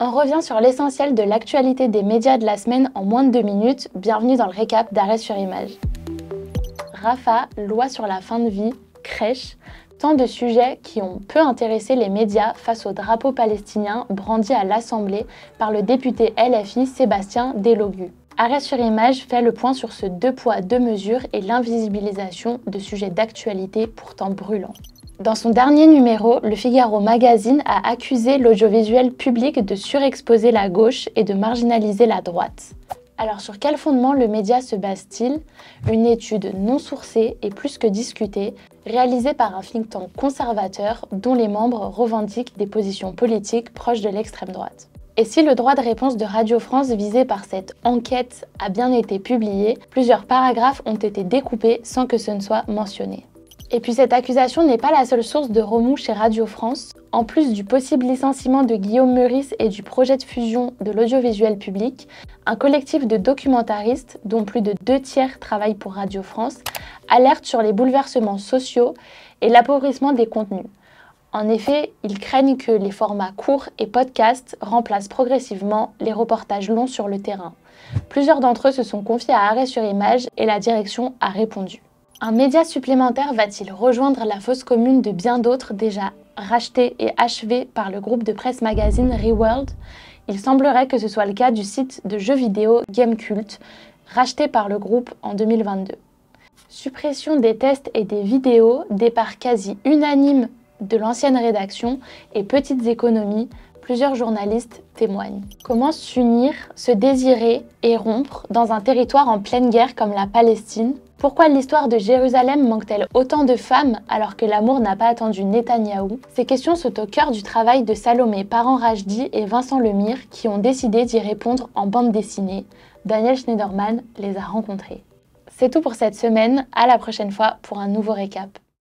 On revient sur l'essentiel de l'actualité des médias de la semaine en moins de 2 minutes. Bienvenue dans le récap d'Arrêt sur Image. Rafah, loi sur la fin de vie, crèche, tant de sujets qui ont peu intéressé les médias face au drapeau palestinien brandi à l'Assemblée par le député LFI Sébastien Delogu. Arrêt sur Image fait le point sur ce 2 poids 2 mesures et l'invisibilisation de sujets d'actualité pourtant brûlants. Dans son dernier numéro, Le Figaro Magazine a accusé l'audiovisuel public de surexposer la gauche et de marginaliser la droite. Alors sur quel fondement le média se base-t-il? Une étude non sourcée et plus que discutée, réalisée par un think tank conservateur dont les membres revendiquent des positions politiques proches de l'extrême droite. Et si le droit de réponse de Radio France visé par cette enquête a bien été publié, plusieurs paragraphes ont été découpés sans que ce ne soit mentionné. Et puis cette accusation n'est pas la seule source de remous chez Radio France. En plus du possible licenciement de Guillaume Meurice et du projet de fusion de l'audiovisuel public, un collectif de documentaristes, dont plus de 2/3 travaillent pour Radio France, alerte sur les bouleversements sociaux et l'appauvrissement des contenus. En effet, ils craignent que les formats courts et podcasts remplacent progressivement les reportages longs sur le terrain. Plusieurs d'entre eux se sont confiés à Arrêt sur Image et la direction a répondu. Un média supplémentaire va-t-il rejoindre la fosse commune de bien d'autres déjà rachetés et achevés par le groupe de presse magazine Reworld? Il semblerait que ce soit le cas du site de jeux vidéo Gamecult, racheté par le groupe en 2022. Suppression des tests et des vidéos, départ quasi unanime de l'ancienne rédaction et petites économies, plusieurs journalistes témoignent. Comment s'unir, se désirer et rompre dans un territoire en pleine guerre comme la Palestine? Pourquoi l'histoire de Jérusalem manque-t-elle autant de femmes alors que l'amour n'a pas attendu Netanyahou? Ces questions sont au cœur du travail de Salomé Parent-Rachdi et Vincent Lemire qui ont décidé d'y répondre en bande dessinée. Daniel Schneiderman les a rencontrés. C'est tout pour cette semaine, à la prochaine fois pour un nouveau récap.